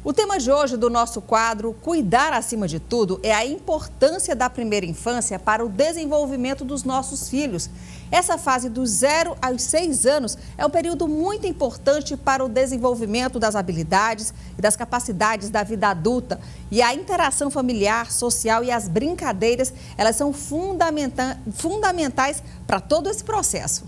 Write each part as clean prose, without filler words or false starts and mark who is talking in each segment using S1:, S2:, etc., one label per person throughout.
S1: O tema de hoje do nosso quadro Cuidar Acima de Tudo é a importância da primeira infância para o desenvolvimento dos nossos filhos. Essa fase dos 0 aos 6 anos é um período muito importante para o desenvolvimento das habilidades e das capacidades da vida adulta. E a interação familiar, social e as brincadeiras, elas são fundamentais para todo esse processo.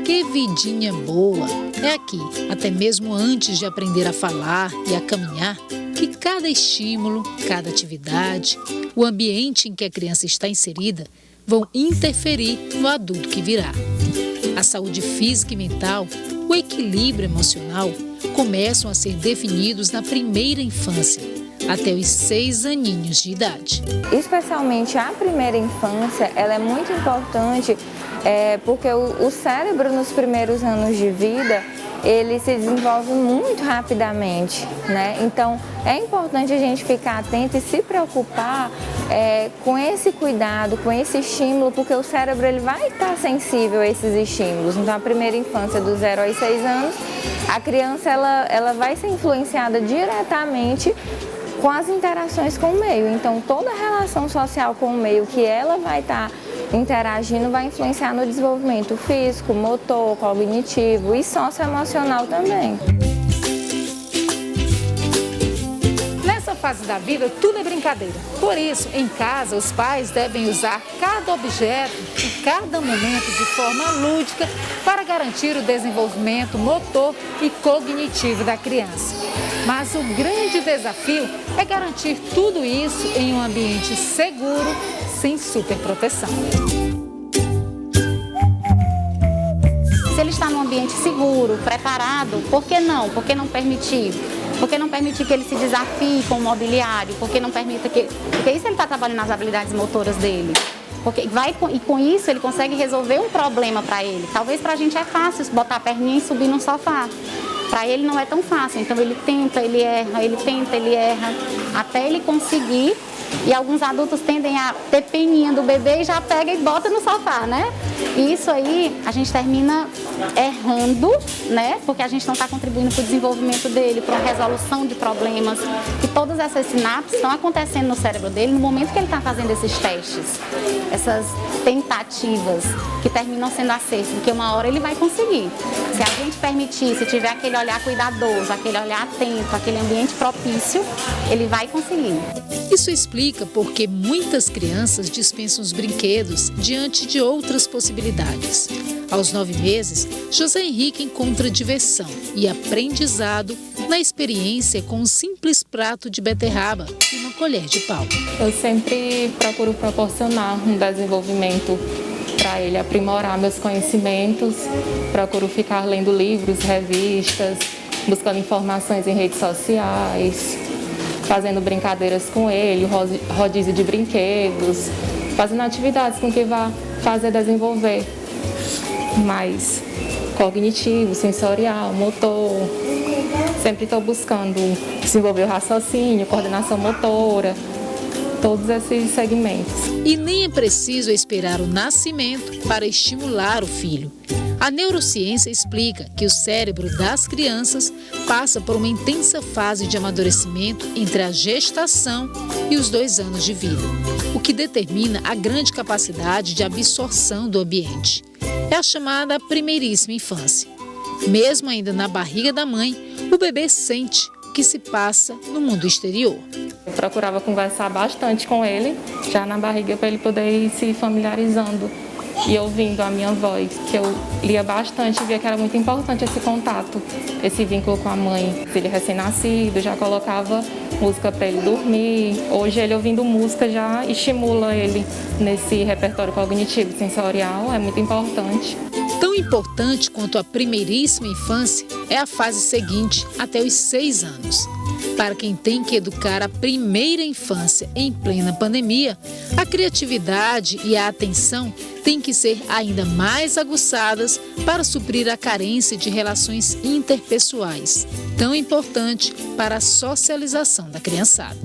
S2: Que vidinha boa! É aqui, até mesmo antes de aprender a falar e a caminhar, que cada estímulo, cada atividade, o ambiente em que a criança está inserida vão interferir no adulto que virá. A saúde física e mental, o equilíbrio emocional começam a ser definidos na primeira infância, até os 6 aninhos de idade.
S3: Especialmente a primeira infância, ela é muito importante porque o cérebro nos primeiros anos de vida, ele se desenvolve muito rapidamente, né? Então, é importante a gente ficar atento e se preocupar com esse cuidado, com esse estímulo, porque o cérebro ele vai estar sensível a esses estímulos. Então, a primeira infância, dos 0 aos 6 anos, a criança ela vai ser influenciada diretamente com as interações com o meio. Então, toda a relação social com o meio que ela vai estar interagindo vai influenciar no desenvolvimento físico, motor, cognitivo e socioemocional também.
S2: Nessa fase da vida, tudo é brincadeira. Por isso, em casa, os pais devem usar cada objeto em cada momento de forma lúdica para garantir o desenvolvimento motor e cognitivo da criança. Mas o grande desafio é garantir tudo isso em um ambiente seguro, sem superproteção.
S4: Se ele está num ambiente seguro, preparado, por que não? Por que não permitir? Por que não permitir que ele se desafie com o mobiliário? Por que não permita que... Porque isso ele está trabalhando nas habilidades motoras dele. E com isso ele consegue resolver um problema para ele. Talvez para a gente é fácil botar a perninha e subir no sofá. Para ele não é tão fácil, então ele tenta, ele erra, ele tenta, ele erra, até ele conseguir. E alguns adultos tendem a ter peninha do bebê e já pega e bota no sofá, né? E isso aí a gente termina errando, né? Porque a gente não está contribuindo para o desenvolvimento dele, para a resolução de problemas. E todas essas sinapses estão acontecendo no cérebro dele no momento que ele está fazendo esses testes, essas tentativas que terminam sendo acertos, porque uma hora ele vai conseguir. Se a gente permitir, se tiver aquele olhar cuidadoso, aquele olhar atento, aquele ambiente propício, ele vai conseguir.
S2: Isso explica por que muitas crianças dispensam os brinquedos diante de outras possibilidades. Aos 9 meses, José Henrique encontra diversão e aprendizado na experiência com um simples prato de beterraba e uma colher de pau.
S5: Eu sempre procuro proporcionar um desenvolvimento para ele, aprimorar meus conhecimentos, procuro ficar lendo livros, revistas, buscando informações em redes sociais, fazendo brincadeiras com ele, rodízio de brinquedos, fazendo atividades com que vá fazer desenvolver mais cognitivo, sensorial, motor. Sempre estou buscando desenvolver o raciocínio, coordenação motora, todos esses segmentos.
S2: E nem é preciso esperar o nascimento para estimular o filho. A neurociência explica que o cérebro das crianças passa por uma intensa fase de amadurecimento entre a gestação e os 2 anos de vida, o que determina a grande capacidade de absorção do ambiente. É a chamada primeiríssima infância. Mesmo ainda na barriga da mãe, o bebê sente o que se passa no mundo exterior.
S5: Eu procurava conversar bastante com ele, já na barriga, para ele poder ir se familiarizando e ouvindo a minha voz, que eu lia bastante e via que era muito importante esse contato, esse vínculo com a mãe. Ele recém-nascido, já colocava música para ele dormir. Hoje ele ouvindo música já estimula ele nesse repertório cognitivo sensorial, é muito importante.
S2: Tão importante quanto a primeiríssima infância é a fase seguinte, até os 6 anos. Para quem tem que educar a primeira infância em plena pandemia, a criatividade e a atenção têm que ser ainda mais aguçadas para suprir a carência de relações interpessoais, tão importante para a socialização da criançada.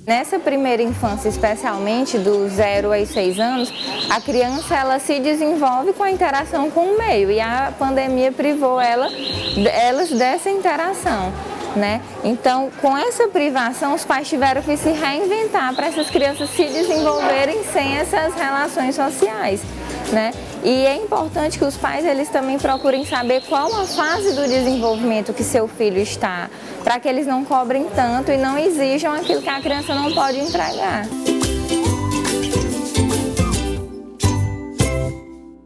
S3: Nessa primeira infância, especialmente dos 0 aos 6 anos, a criança ela se desenvolve com a interação com o meio e a pandemia privou elas dessa interação, né? Então, com essa privação, os pais tiveram que se reinventar para essas crianças se desenvolverem sem essas relações sociais, né? E é importante que os pais eles também procurem saber qual a fase do desenvolvimento que seu filho está, para que eles não cobrem tanto e não exijam aquilo que a criança não pode entregar.